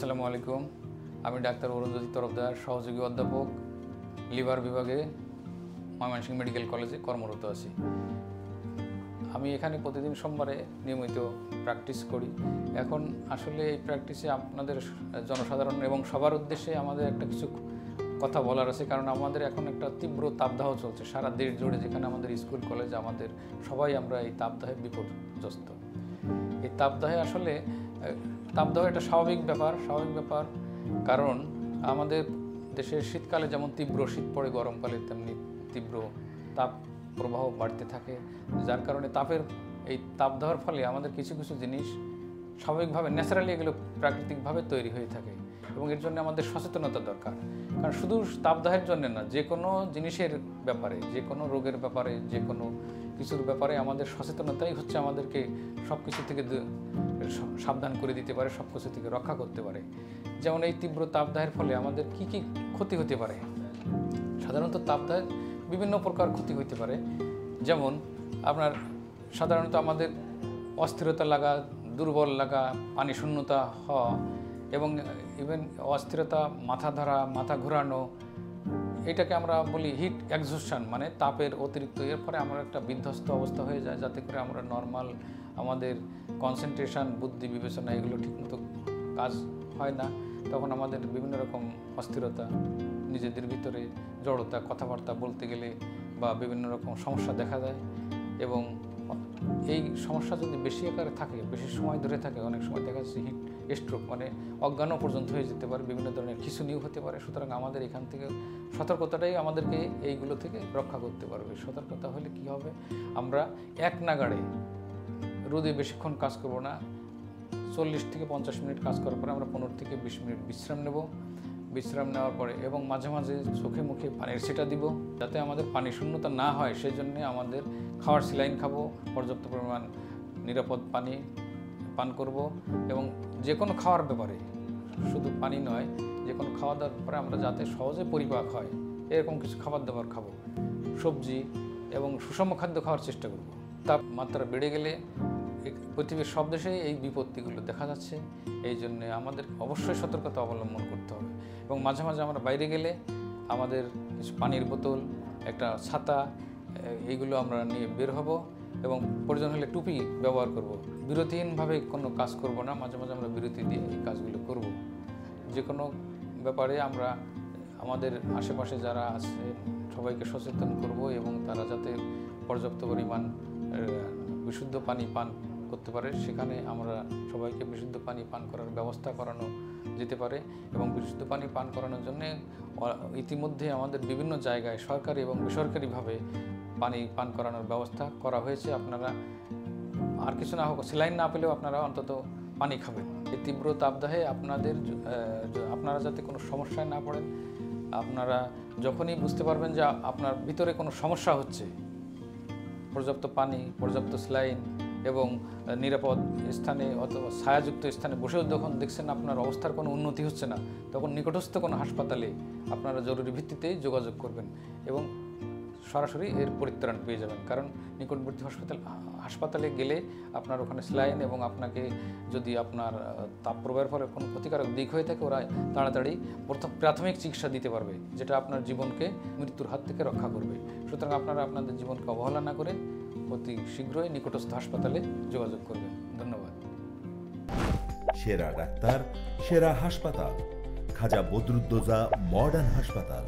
আসসালামু আলাইকুম। আমি ডাক্তার অরুণজ্যোতি তরফদার, সহযোগী অধ্যাপক, লিভার বিভাগে, ময়মনসিংহ মেডিকেল কলেজে কর্মরত আছি। আমি এখানে প্রতিদিন সোমবারে নিয়মিত প্র্যাকটিস করি। এখন আসলে এই প্র্যাকটিসে আপনাদের জনসাধারণ এবং সবার উদ্দেশ্যে আমাদের একটা কিছু কথা বলার আছে, কারণ আমাদের এখন একটা তীব্র তাপদাহ চলছে সারা দেশ জুড়ে। যেখানে আমাদের স্কুল কলেজ, আমাদের সবাই আমরা এই তাপদাহে বিপর্যস্ত। এই তাপদাহে আসলে তাপদাহ একটা স্বাভাবিক ব্যাপার, কারণ আমাদের দেশের শীতকালে যেমন তীব্র শীত পড়ে, গরমকালে তেমনি তীব্র তাপ প্রবাহ বাড়তে থাকে, যার কারণে এই তাপদাহের ফলে আমাদের কিছু কিছু জিনিস স্বাভাবিকভাবে ন্যাচারালি এগুলো প্রাকৃতিকভাবে তৈরি হয়ে থাকে, এবং এর জন্য আমাদের সচেতনতা দরকার। কারণ শুধু তাপদাহের জন্য না, যে কোনো জিনিসের ব্যাপারে, যে কোনো রোগের ব্যাপারে, যে কোনো কিছুর ব্যাপারে আমাদের সচেতনতাই হচ্ছে আমাদেরকে সব কিছু থেকে সাবধান করে দিতে পারে, সব কিছু থেকে রক্ষা করতে পারে। যেমন এই তীব্র তাপদাহের ফলে আমাদের কি কি ক্ষতি হতে পারে। সাধারণত তাপদাহের বিভিন্ন প্রকার ক্ষতি হতে পারে। যেমন আপনার সাধারণত আমাদের অস্থিরতা লাগা, দুর্বল লাগা, পানি শূন্যতা হওয়া, এবং ইভেন অস্থিরতা, মাথা ধরা, মাথা ঘোরানো, এটাকে আমরা বলি হিট এক্সহশন, মানে তাপের অতিরিক্ত। এর ফলে আমরা একটা বিধ্বস্ত অবস্থা হয়ে যায়, যাতে করে আমরা নর্মাল আমাদের কনসেন্ট্রেশন, বুদ্ধি, বিবেচনা এগুলো ঠিকমতো কাজ হয় না। তখন আমাদের বিভিন্ন রকম অস্থিরতা, নিজেদের ভিতরে জড়তা, কথাবার্তা বলতে গেলে বা বিভিন্ন রকম সমস্যা দেখা যায়। এবং এই সমস্যা যদি বেশি আকারে থাকে, বেশি সময় ধরে থাকে, অনেক সময় দেখা যাচ্ছে হিট স্ট্রোক, মানে অজ্ঞানও পর্যন্ত হয়ে যেতে পারে, বিভিন্ন ধরনের খিঁচুনিও হতে পারে। সুতরাং আমাদের এখান থেকে সতর্কতাটাই আমাদেরকে এইগুলো থেকে রক্ষা করতে পারবে। সতর্কতা হলে কি হবে, আমরা এক নাগাড়ে রোদে বেশিক্ষণ কাজ করব না। 40 থেকে 50 মিনিট কাজ করার পরে আমরা 15 থেকে 20 মিনিট বিশ্রাম নেব। বিশ্রাম নেওয়ার পরে এবং মাঝে মাঝে চোখে মুখে পানির ছিটা দিব, যাতে আমাদের পানি শূন্যতা না হয়। সেই জন্যে আমাদের খাওয়ার স্যালাইন খাবো, পর্যাপ্ত পরিমাণ নিরাপদ পানি পান করব, এবং যে কোনো খাওয়ার ব্যাপারে, শুধু পানি নয়, যে কোনো খাওয়া দাওয়ার পরে আমরা যাতে সহজে পরিপাক হয় এরকম কিছু খাবার দাবার খাবো। সবজি এবং সুষম খাদ্য খাওয়ার চেষ্টা করব। তাপমাত্রা বেড়ে গেলে পৃথিবীর সব দেশেই এই বিপত্তিগুলো দেখা যাচ্ছে। এই জন্যে আমাদের অবশ্যই সতর্কতা অবলম্বন করতে হবে। এবং মাঝে মাঝে আমরা বাইরে গেলে আমাদের কিছু পানির বোতল, একটা ছাতা, এইগুলো আমরা নিয়ে বের হব, এবং প্রয়োজন হলে টুপি ব্যবহার করব। বিরতিহীনভাবে কোনো কাজ করব না, মাঝে মাঝে আমরা বিরতি দিয়ে এই কাজগুলো করব। যে কোনো ব্যাপারে আমরা আমাদের আশেপাশে যারা আছে সবাইকে সচেতন করব, এবং তারা যাতে পর্যাপ্ত পরিমাণ বিশুদ্ধ পানি পান করতে পারে, সেখানে আমরা সবাইকে বিশুদ্ধ পানি পান করার ব্যবস্থা করানো যেতে পারে। এবং বিশুদ্ধ পানি পান করানোর জন্য ইতিমধ্যে আমাদের বিভিন্ন জায়গায় সরকারি এবং বেসরকারিভাবে পানি পান করানোর ব্যবস্থা করা হয়েছে। আপনারা আর কিছু না হোক, স্যালাইন না পেলেও আপনারা অন্তত পানি খাবেন। এই তীব্র তাপদাহে আপনারা যাতে কোনো সমস্যায় না পড়েন, আপনারা যখনই বুঝতে পারবেন যে আপনার ভিতরে কোনো সমস্যা হচ্ছে, পর্যাপ্ত পানি, পর্যাপ্ত স্যালাইন এবং নিরাপদ স্থানে অথবা ছায়াযুক্ত স্থানে বসেও যখন দেখছেন আপনার অবস্থার কোনো উন্নতি হচ্ছে না, তখন নিকটস্থ কোনো হাসপাতালে আপনারা জরুরি ভিত্তিতেই যোগাযোগ করবেন এবং সরাসরি এর পরিত্রাণ পেয়ে যাবেন। কারণ নিকটবর্তী হাসপাতালে গেলে আপনার ওখানে স্যালাইন, এবং আপনাকে যদি আপনার তাপ প্রবাহের ফলে কোনো ক্ষতিকারক দিক হয়ে থাকে, ওরা তাড়াতাড়ি প্রাথমিক চিকিৎসা দিতে পারবে, যেটা আপনার জীবনকে মৃত্যুর হাত থেকে রক্ষা করবে। সুতরাং আপনারা আপনাদের জীবনকে অবহেলা না করে অতি শীঘ্রই নিকটস্থ হাসপাতালে যোগাযোগ করবেন। ধন্যবাদ। সেরা ডাক্তার, সেরা হাসপাতাল, খাজা বদরুদ্দোজা মডার্ন হাসপাতাল।